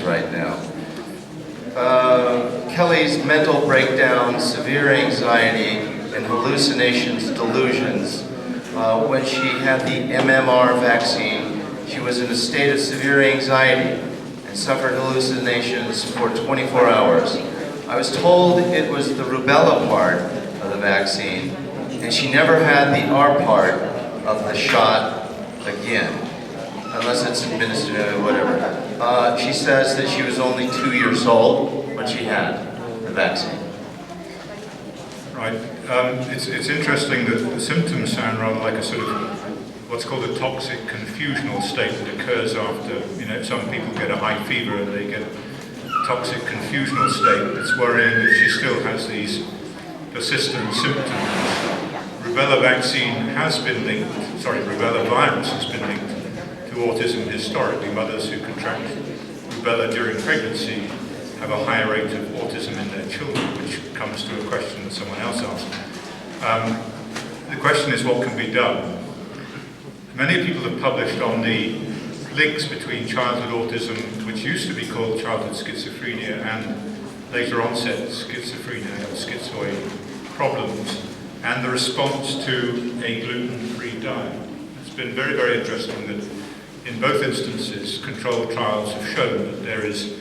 right now. Kelly's mental breakdown, severe anxiety, and hallucinations, delusions. When she had the MMR vaccine, she was in a state of severe anxiety and suffered hallucinations for 24 hours. I was told it was the rubella part of the vaccine, and she never had the R part of the shot again, unless it's administered or whatever. She says that she was only 2 years old when she had the vaccine. Right. It's interesting that the symptoms sound rather like a sort of what's called a toxic confusional state that occurs after, some people get a high fever and they get a toxic confusional state. It's worrying that she still has these persistent symptoms. Rubella virus has been linked to autism historically. Mothers who contract rubella during pregnancy have a higher rate of autism in their children, which comes to a question that someone else asked. The question is, what can be done? Many people have published on the links between childhood autism, which used to be called childhood schizophrenia, and later onset schizophrenia or schizoid problems, and the response to a gluten-free diet. It's been very, very interesting that in both instances, controlled trials have shown that there is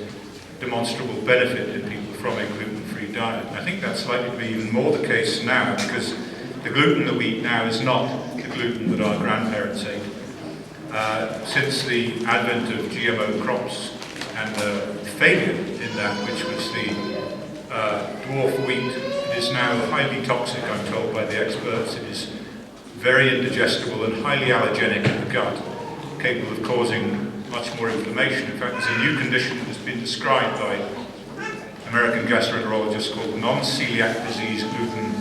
demonstrable benefit in people from a gluten-free diet. I think that's likely to be even more the case now, because the gluten that we eat now is not the gluten that our grandparents ate. Since the advent of GMO crops and the failure in that, which was the dwarf wheat, it is now highly toxic, I'm told by the experts. It is very indigestible and highly allergenic in the gut, capable of causing much more inflammation. In fact, there's a new condition that has been described by American gastroenterologists called non-celiac disease gluten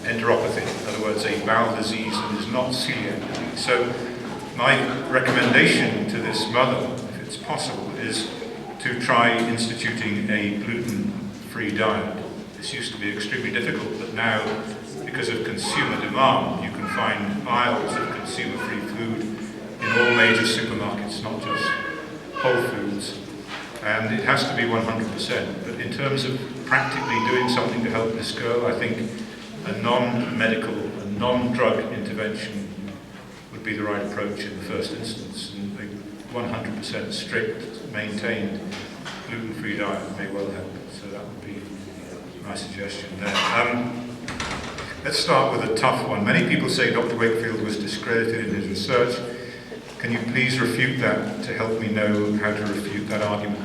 enteropathy. In other words, a bowel disease that is not celiac disease. So my recommendation to this mother, if it's possible, is to try instituting a gluten-free diet. This used to be extremely difficult, but now, because of consumer demand, you can find aisles of consumer-free food in all major supermarkets, not just Whole Foods. And it has to be 100%. But in terms of practically doing something to help this girl, I think a non-medical, a non-drug intervention would be the right approach in the first instance. And a 100% strict, maintained, gluten-free diet may well help. So that would be my suggestion there. Let's start with a tough one. Many people say Dr. Wakefield was discredited in his research. Can you please refute that to help me know how to refute that argument?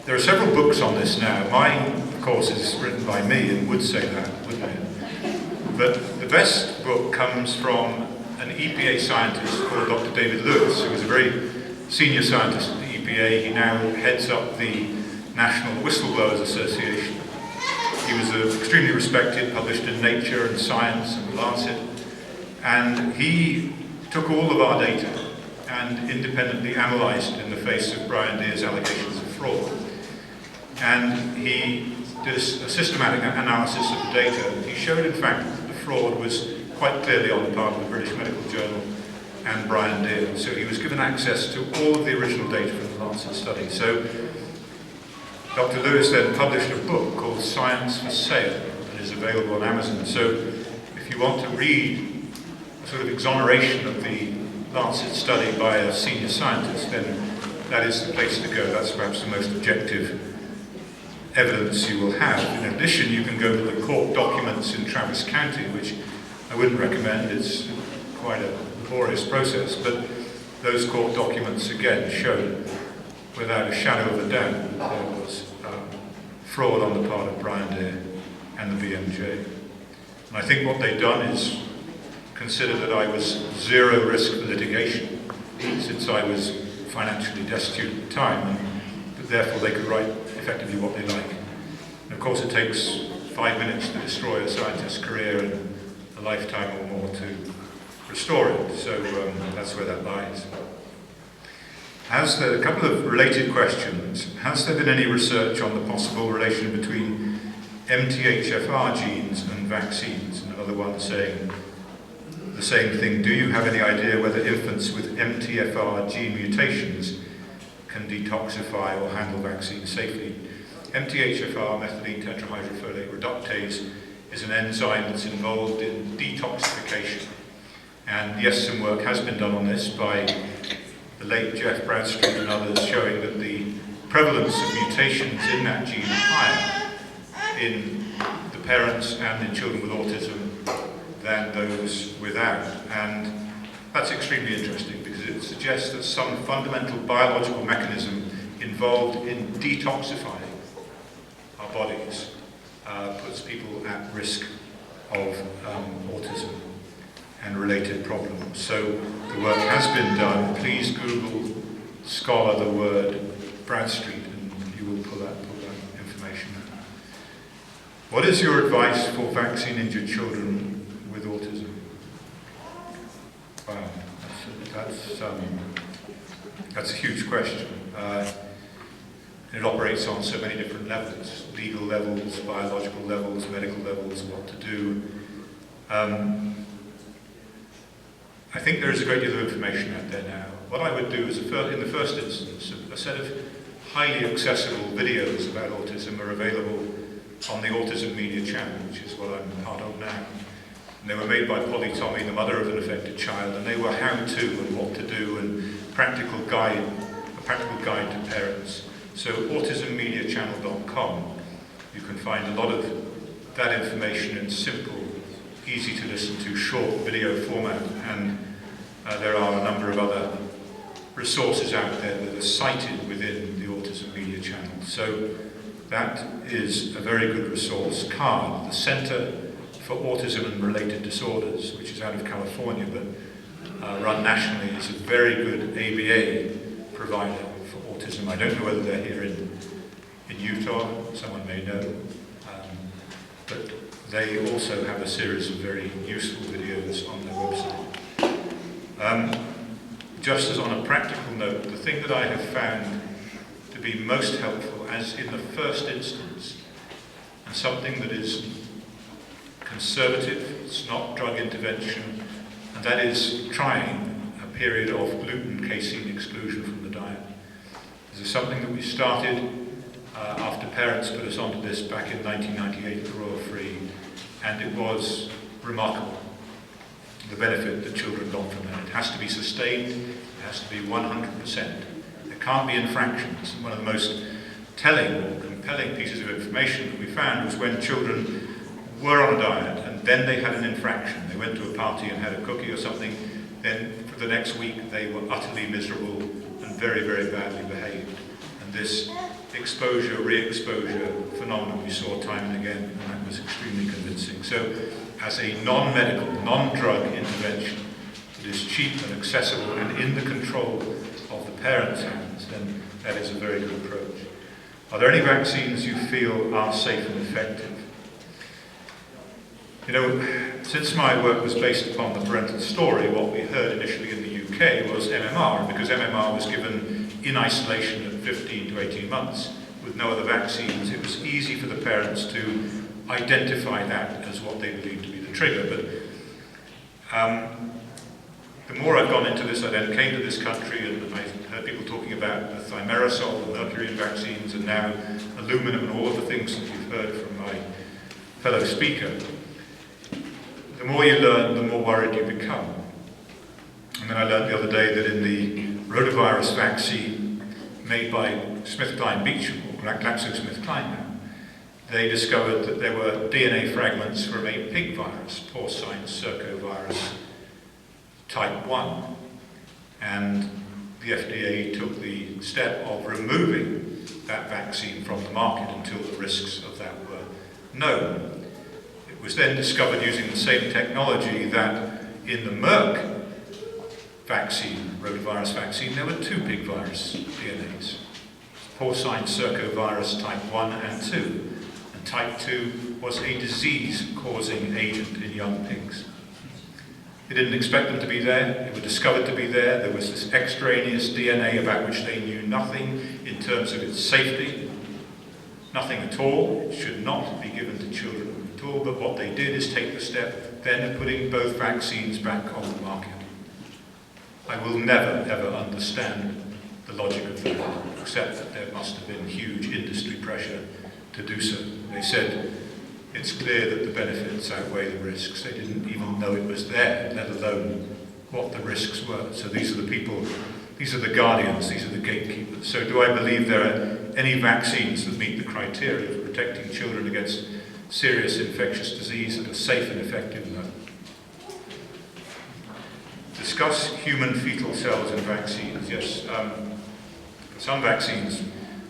There are several books on this now. Mine, of course, is written by me and would say that, wouldn't it? But the best book comes from an EPA scientist called Dr. David Lewis, who was a very senior scientist at the EPA. He now heads up the National Whistleblowers Association. He was extremely respected, published in Nature and Science and Lancet, and he took all of our data and independently analysed it in the face of Brian Deer's allegations of fraud. And he did a systematic analysis of the data. He showed, in fact, that the fraud was quite clearly on the part of the British Medical Journal and Brian Deer. So he was given access to all of the original data from the Lancet study. So Dr. Lewis then published a book called Science for Sale that is available on Amazon. So if you want to read sort of exoneration of the Lancet study by a senior scientist, then that is the place to go. That's perhaps the most objective evidence you will have. In addition, you can go to the court documents in Travis County, which I wouldn't recommend. It's quite a laborious process, but those court documents again show without a shadow of a doubt that there was fraud on the part of Brian Deer and the BMJ. And I think what they've done is consider that I was zero risk for litigation, since I was financially destitute at the time, and that therefore they could write effectively what they like. And of course it takes 5 minutes to destroy a scientist's career and a lifetime or more to restore it, so that's where that lies. A couple of related questions. Has there been any research on the possible relation between MTHFR genes and vaccines? And another one saying the same thing. Do you have any idea whether infants with MTFR gene mutations can detoxify or handle vaccines safely. MTHFR, methylene tetrahydrofolate reductase, is an enzyme that's involved in detoxification. And yes, some work has been done on this by the late Jeff Bradstreet and others, showing that the prevalence of mutations in that gene are higher in the parents and in children with autism than those without. And that's extremely interesting because it suggests that some fundamental biological mechanism involved in detoxifying our bodies puts people at risk of autism and related problems. So the work has been done. Please Google Scholar the word Bradstreet and you will pull that information out. What is your advice for vaccine-injured children with autism? Wow, that's a huge question. It operates on so many different levels, legal levels, biological levels, medical levels, what to do. I think there is a great deal of information out there now. What I would do is, in the first instance, a set of highly accessible videos about autism are available on the Autism Media channel, which is what I'm part of now. And they were made by Polly Tommy, the mother of an affected child, and they were how-to and what to do and a practical guide to parents. So autismmediachannel.com, you can find a lot of that information in simple, easy to listen to, short video format, and there are a number of other resources out there that are cited within the Autism Media channel. So that is a very good resource. CARD, the Center for Autism and Related Disorders, which is out of California but run nationally, is a very good ABA provider for autism. I don't know whether they're here in Utah, someone may know, but they also have a series of very useful videos on their website. Just as on a practical note, the thing that I have found to be most helpful, as in the first instance, and something that is conservative, it's not drug intervention, and that is trying a period of gluten casein exclusion from the diet. This is something that we started after parents put us onto this back in 1998 at the Royal Free, and it was remarkable, the benefit that children got from that. It has to be sustained, it has to be 100%. There can't be infractions. One of the most telling or compelling pieces of information that we found was when children were on a diet and then they had an infraction. They went to a party and had a cookie or something, then for the next week they were utterly miserable and very, very badly behaved. And this exposure, re-exposure phenomenon we saw time and again, and that was extremely convincing. So as a non-medical, non-drug intervention that is cheap and accessible and in the control of the parents' hands, then that is a very good approach. Are there any vaccines you feel are safe and effective? You know, since my work was based upon the parental story, what we heard initially in the UK was MMR, and because MMR was given in isolation at 15 to 18 months with no other vaccines, it was easy for the parents to identify that as what they believed to be the trigger. But the more I've gone into this, I then came to this country and I heard people talking about the thimerosal, the mercury vaccines, and now aluminum and all of the things that you've heard from my fellow speaker. The more you learn, the more worried you become. And then I learned the other day that in the rotavirus vaccine made by SmithKline Beecham, or GlaxoSmithKline now, they discovered that there were DNA fragments from a pig virus, porcine circovirus type 1. And the FDA took the step of removing that vaccine from the market until the risks of that were known. It was then discovered using the same technology that in the Merck vaccine, rotavirus vaccine, there were two pig virus DNAs, porcine circovirus type 1 and 2. And type 2 was a disease-causing agent in young pigs. They didn't expect them to be there. They were discovered to be there. There was this extraneous DNA about which they knew nothing in terms of its safety. Nothing at all. It should not be given to children at all. But what they did is take the step then of putting both vaccines back on the market. I will never, ever understand the logic of that, except that there must have been huge industry pressure to do so. They said it's clear that the benefits outweigh the risks. They didn't even know it was there, let alone what the risks were. So these are the people, these are the guardians, these are the gatekeepers. So do I believe there are any vaccines that meet the criteria for protecting children against serious infectious disease that are safe and effective? No. Discuss human fetal cells and vaccines. Yes, for some vaccines,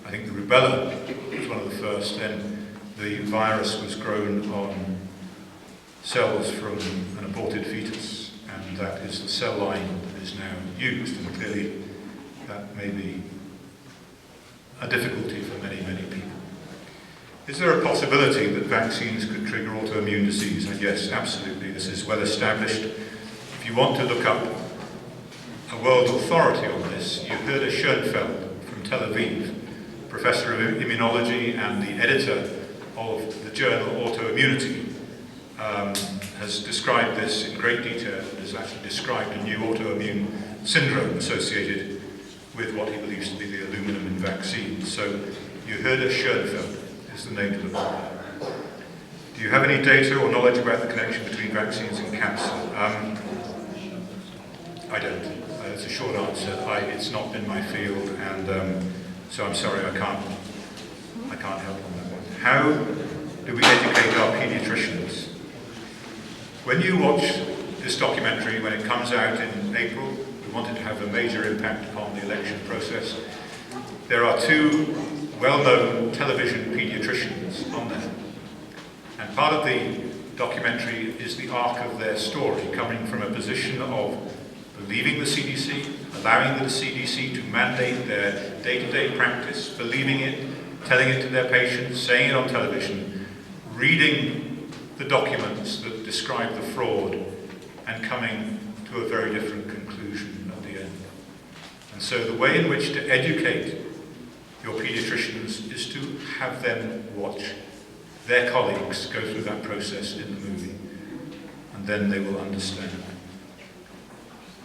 I think the rubella was one of the first, then the virus was grown on cells from an aborted fetus, and that is the cell line that is now used, and clearly that may be a difficulty for many, many people. Is there a possibility that vaccines could trigger autoimmune disease? And yes, absolutely, this is well established. If you want to look up a world authority on this, you heard of Schoenfeld from Tel Aviv, professor of immunology and the editor of the journal Autoimmunity, has described this in great detail and has actually described a new autoimmune syndrome associated with what he believes to be the aluminum in vaccines. So you heard of Schoenfeld is the name to look at. Do you have any data or knowledge about the connection between vaccines and cancer? I don't. It's a short answer. It's not been my field, and so I'm sorry, I can't help on that one. How do we educate our paediatricians? When you watch this documentary, when it comes out in April, we wanted to have a major impact upon the election process. There are two well-known television paediatricians on there. And part of the documentary is the arc of their story, coming from a position of believing the CDC, allowing the CDC to mandate their day-to-day practice, believing it, telling it to their patients, saying it on television, reading the documents that describe the fraud, and coming to a very different conclusion at the end. And so the way in which to educate your paediatricians is to have them watch their colleagues go through that process in the movie, and then they will understand.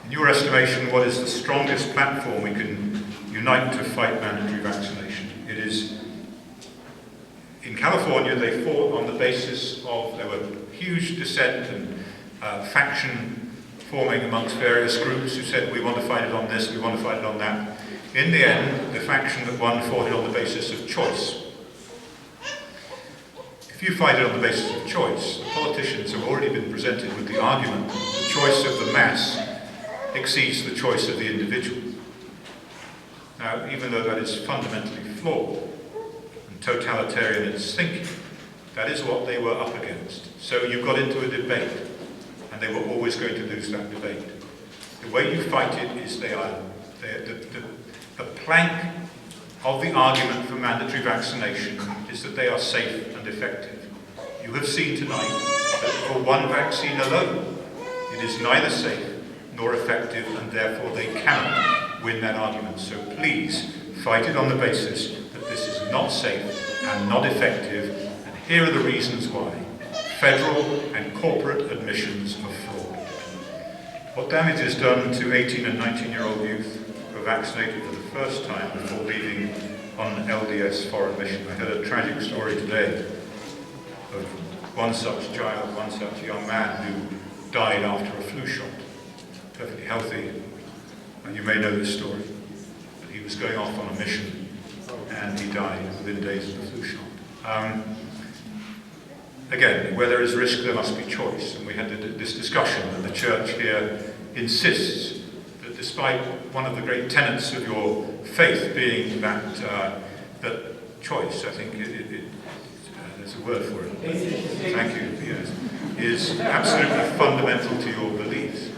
In your estimation, what is the strongest platform we can unite to fight mandatory vaccination? It is, in California, they fought on the basis of, there were huge dissent and faction forming amongst various groups who said, we want to fight it on this, we want to fight it on that. In the end, the faction that won fought it on the basis of choice. If you fight it on the basis of choice, the politicians have already been presented with the argument that the choice of the mass exceeds the choice of the individual. Now, even though that is fundamentally flawed and totalitarian in its thinking, that is what they were up against. So you got into a debate, and they were always going to lose that debate. The way you fight it is the plank of the argument for mandatory vaccination is that they are safe and effective. You have seen tonight that for one vaccine alone, it is neither safe nor effective, and therefore they cannot win that argument. So please, fight it on the basis that this is not safe and not effective, and here are the reasons why. Federal and corporate admissions of fraud. What damage is done to 18 and 19-year-old youth who are vaccinated for the first time before leaving on an LDS foreign mission? I heard a tragic story today of one such child, one such young man who died after a flu shot. Perfectly healthy, and you may know this story, but he was going off on a mission and he died within days of the flu shot. Again, where there is risk, there must be choice, and we had this discussion, and the church here insists that despite one of the great tenets of your faith being that choice, I think there's a word for it, thank you, yes, is absolutely fundamental to your beliefs.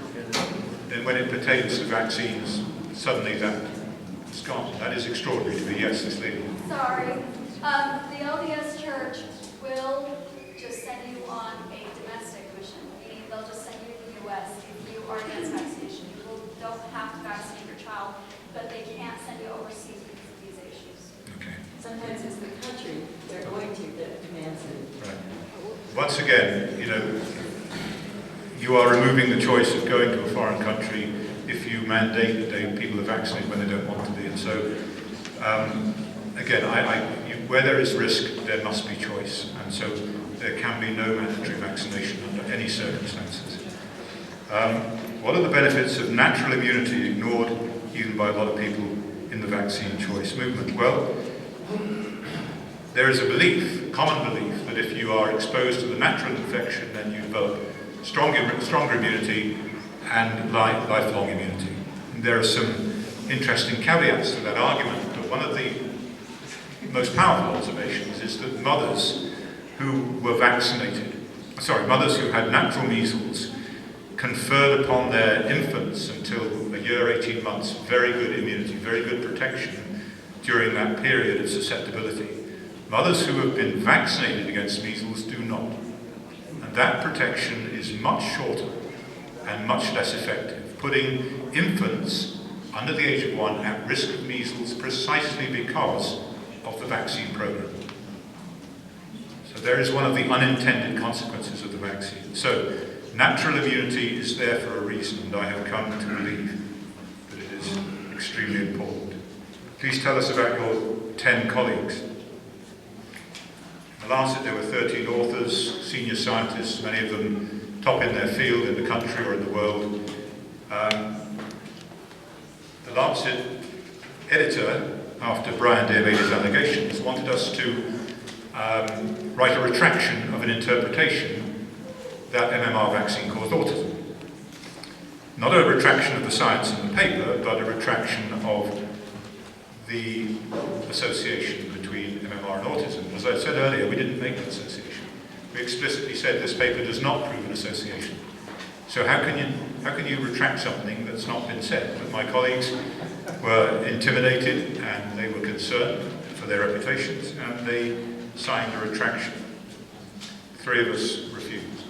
Then when it pertains to vaccines, suddenly that's gone. That is extraordinary to me. Yes, this lady. Sorry. The LDS Church will just send you on a domestic mission, meaning they'll just send you to the U.S. if you are against vaccination. You don't have to vaccinate your child, but they can't send you overseas because of these issues. Okay. Sometimes it's the country they're going to that demands it. Right. Once again, you are removing the choice of going to a foreign country if you mandate that people are vaccinated when they don't want to be. And so, again, where there is risk, there must be choice. And so there can be no mandatory vaccination under any circumstances. What are the benefits of natural immunity ignored even by a lot of people in the vaccine choice movement? Well, there is a belief, common belief, that if you are exposed to the natural infection, then you develop stronger immunity and lifelong immunity. And there are some interesting caveats to that argument, but one of the most powerful observations is that mothers who had natural measles conferred upon their infants until a year, 18 months, very good immunity, very good protection during that period of susceptibility. Mothers who have been vaccinated against measles do not. And that protection is much shorter and much less effective, putting infants under the age of 1 at risk of measles precisely because of the vaccine program. So there is one of the unintended consequences of the vaccine. So natural immunity is there for a reason, and I have come to believe that it is extremely important. Please tell us about your 10 colleagues. In The Lancet, there were 13 authors, senior scientists, many of them top in their field in the country or in the world. The Lancet editor, after Brian Day made his allegations, wanted us to write a retraction of an interpretation that MMR vaccine caused autism. Not a retraction of the science in the paper, but a retraction of the association between MMR and autism. As I said earlier, we didn't make an association. We explicitly said this paper does not prove an association. So how can you retract something that's not been said? But my colleagues were intimidated and they were concerned for their reputations, and they signed a retraction. 3 of us refused.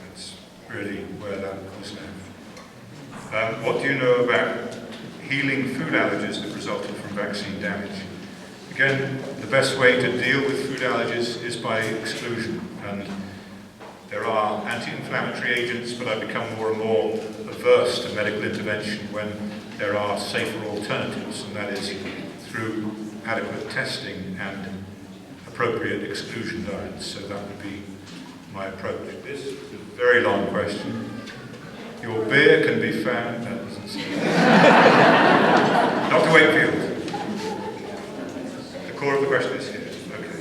That's really where that was now. What do you know about healing food allergies that resulted from vaccine damage? Again, the best way to deal with food allergies is by exclusion. And there are anti-inflammatory agents, but I've become more and more averse to medical intervention when there are safer alternatives, and that is through adequate testing and appropriate exclusion diets. So that would be my approach. This is a very long question. Your beer can be found... No, it doesn't say. Dr. Wakefield. The core of the question is here. Okay.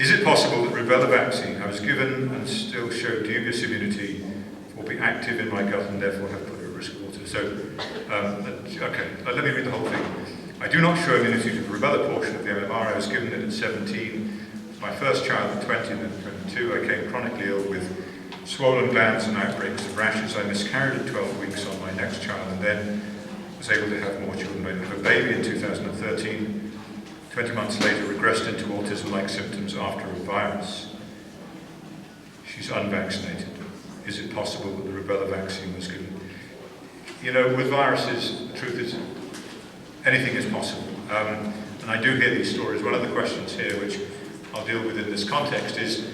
Is it possible that rubella vaccine I was given and still showed dubious immunity will be active in my gut and therefore have put at risk of autism? So, let me read the whole thing. I do not show immunity to the rubella portion of the MMR. I was given it at 17. My first child at 20 and then 22. I came chronically ill with swollen glands and outbreaks of rashes. I miscarried at 12 weeks on my next child and then was able to have more children. I had a baby in 2013. 20 months later, regressed into autism-like symptoms after a virus. She's unvaccinated. Is it possible that the rubella vaccine was given? You know, with viruses, the truth is anything is possible. And I do hear these stories. One of the questions here, which I'll deal with in this context, is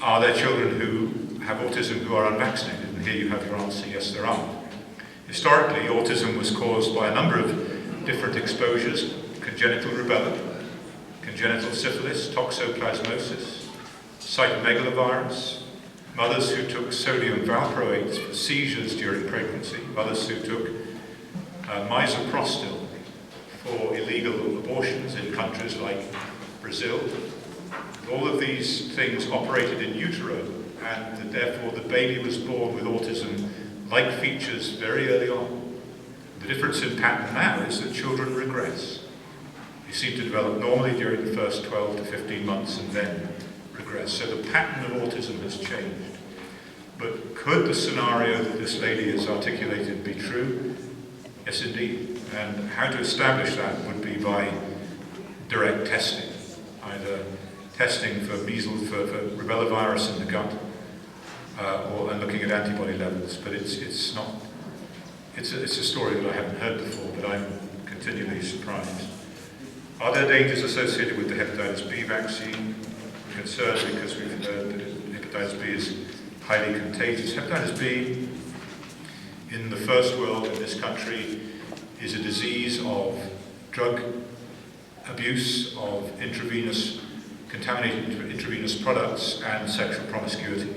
are there children who have autism who are unvaccinated? And here you have your answer, yes, there are. Historically, autism was caused by a number of different exposures: congenital rubella, congenital syphilis, toxoplasmosis, cytomegalovirus, mothers who took sodium valproate for seizures during pregnancy, mothers who took misoprostol for illegal abortions in countries like Brazil. All of these things operated in utero, and therefore the baby was born with autism-like features very early on. The difference in pattern now is that children regress. They seem to develop normally during the first 12 to 15 months and then regress. So the pattern of autism has changed. But could the scenario that this lady has articulated be true? Yes, indeed. And how to establish that would be by direct testing, either testing for measles, for rubella virus in the gut, and looking at antibody levels. But it's a story that I haven't heard before, but I'm continually surprised. Are there dangers associated with the hepatitis B vaccine? I'm concerned because we've heard that hepatitis B is highly contagious. Hepatitis B in the first world, in this country, is a disease of drug abuse, of contaminated intravenous products, and sexual promiscuity.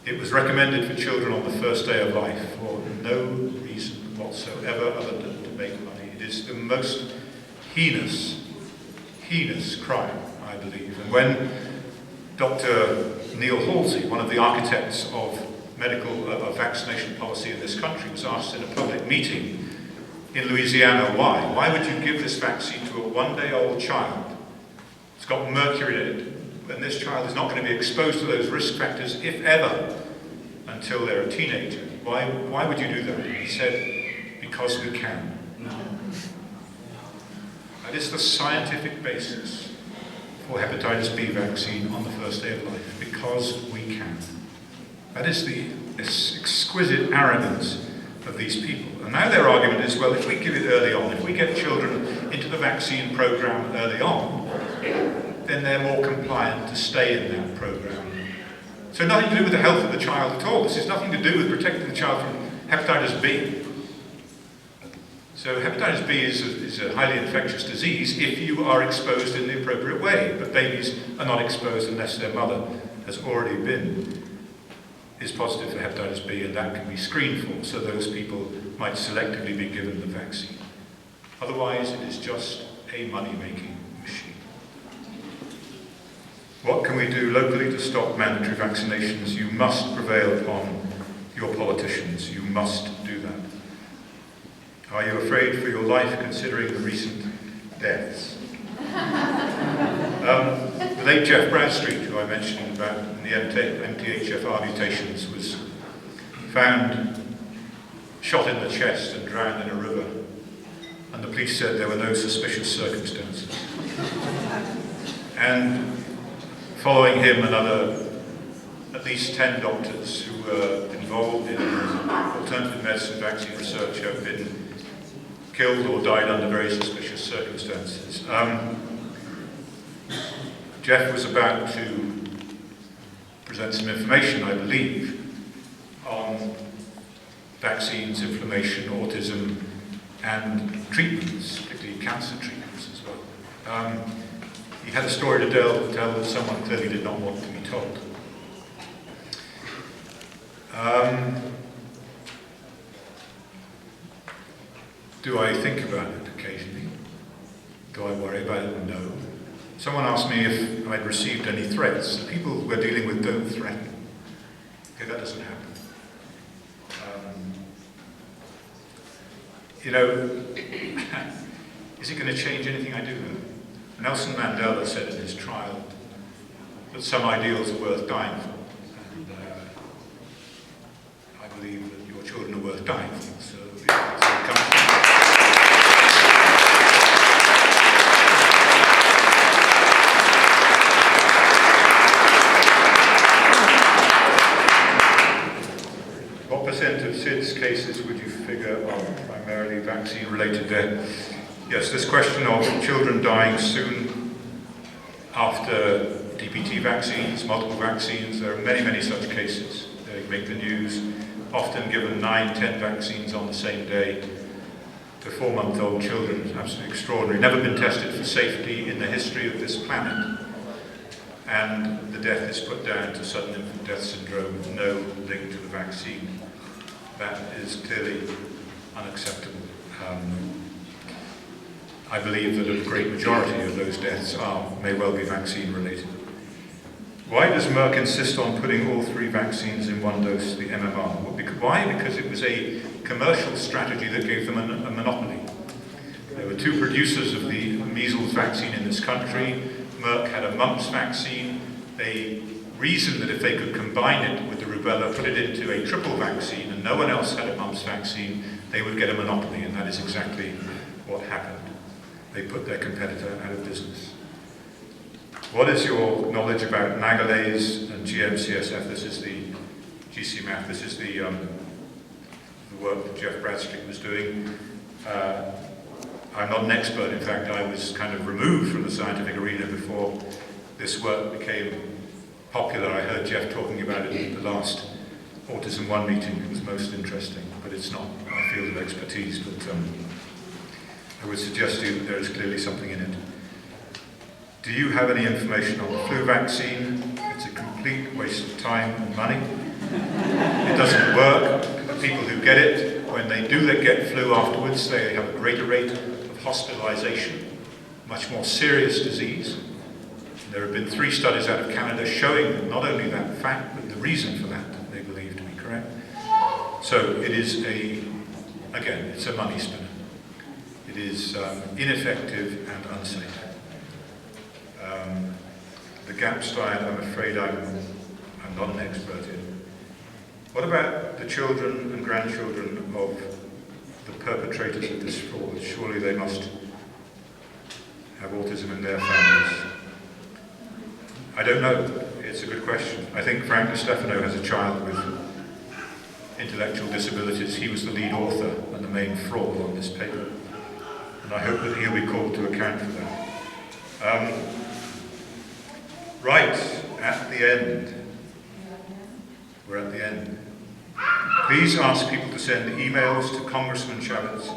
It was recommended for children on the first day of life for no reason whatsoever other than to make money. It is the most heinous crime, I believe. And when Dr. Neil Halsey, one of the architects of vaccination policy in this country, was asked in a public meeting in Louisiana why would you give this vaccine to a one-day-old child? It's got mercury in it, and this child is not going to be exposed to those risk factors, if ever, until they're a teenager. Why would you do that? He said, because we can. That is the scientific basis for hepatitis B vaccine on the first day of life, because we can. That is the exquisite arrogance of these people. And now their argument is, well, if we give it early on, if we get children into the vaccine program early on, then they're more compliant to stay in that program. So nothing to do with the health of the child at all. This has nothing to do with protecting the child from hepatitis B. So hepatitis B is a highly infectious disease if you are exposed in the appropriate way. But babies are not exposed unless their mother has already is positive for hepatitis B, and that can be screened for. So those people might selectively be given the vaccine. Otherwise, it is just a money-making machine. What can we do locally to stop mandatory vaccinations? You must prevail upon your politicians. You must do that. Are you afraid for your life considering the recent deaths? The late Jeff Bradstreet, who I mentioned about in the MTHFR mutations, was found shot in the chest and drowned in a river. And the police said there were no suspicious circumstances. And following him, at least 10 doctors who were involved in alternative medicine vaccine research have been killed or died under very suspicious circumstances. Jeff was about to present some information, I believe, on vaccines, inflammation, autism, and treatments, particularly cancer treatments as well. He had a story to tell that someone clearly did not want to be told. Do I think about it occasionally? Do I worry about it? No. Someone asked me if I'd received any threats. The people we're dealing with don't threaten. Okay, that doesn't happen. Is it going to change anything I do? Nelson Mandela said in his trial that some ideals are worth dying for. And I believe that your children are worth dying for. So what percent of SIDS cases would you figure are primarily vaccine-related death? Yes, this question of children dying soon after DPT vaccines, multiple vaccines, there are many, many such cases. They make the news, often given 9, 10 vaccines on the same day to 4-month-old children. It's absolutely extraordinary. Never been tested for safety in the history of this planet. And the death is put down to sudden infant death syndrome, no link to the vaccine. That is clearly unacceptable. I believe that a great majority of those deaths may well be vaccine related. Why does Merck insist on putting all 3 vaccines in one dose, the MMR? Why? Because it was a commercial strategy that gave them a monopoly. There were 2 producers of the measles vaccine in this country. Merck had a mumps vaccine. They reasoned that if they could combine it with the rubella, put it into a triple vaccine, and no one else had a mumps vaccine, they would get a monopoly, and that is exactly what happened. They put their competitor out of business. What is your knowledge about Nagalase and GM-CSF? This is the GCMAF. This is the work that Jeff Bradstreet was doing. I'm not an expert. In fact, I was kind of removed from the scientific arena before this work became popular. I heard Jeff talking about it at the last Autism One meeting. It was most interesting, but it's not my field of expertise. But I would suggest to you that there is clearly something in it. Do you have any information on the flu vaccine? It's a complete waste of time and money. It doesn't work. The people who get it, when they do get flu afterwards, they have a greater rate of hospitalization, much more serious disease. There have been 3 studies out of Canada showing not only that fact, but the reason for that they believe to be correct. So it is again, it's a money spinner. It is ineffective and unsafe. The GAPS diet, I'm afraid I'm not an expert in. What about the children and grandchildren of the perpetrators of this fraud? Surely they must have autism in their families. I don't know. It's a good question. I think Frank DiStefano has a child with intellectual disabilities. He was the lead author and the main fraud on this paper. And I hope that he'll be called to account for that. Right, at the end. We're at the end. Please ask people to send emails to Congressman Chavez,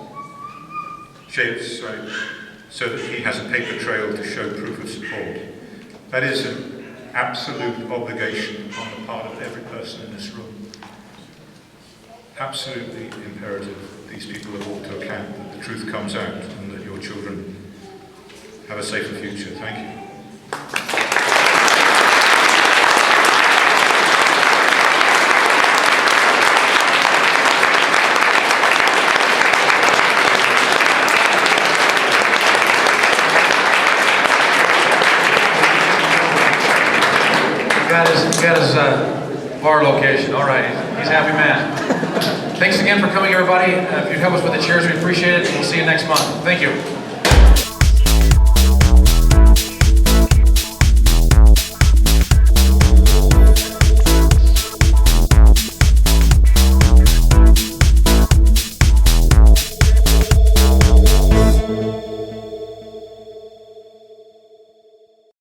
so that he has a paper trail to show proof of support. That is an absolute obligation on the part of every person in this room. Absolutely imperative that these people are brought to account, that the truth comes out, and that your children have a safer future. Thank you. Got his bar location. All right, he's a happy man. Thanks again for coming, everybody. If you'd help us with the chairs, we appreciate it. We'll see you next month. Thank you.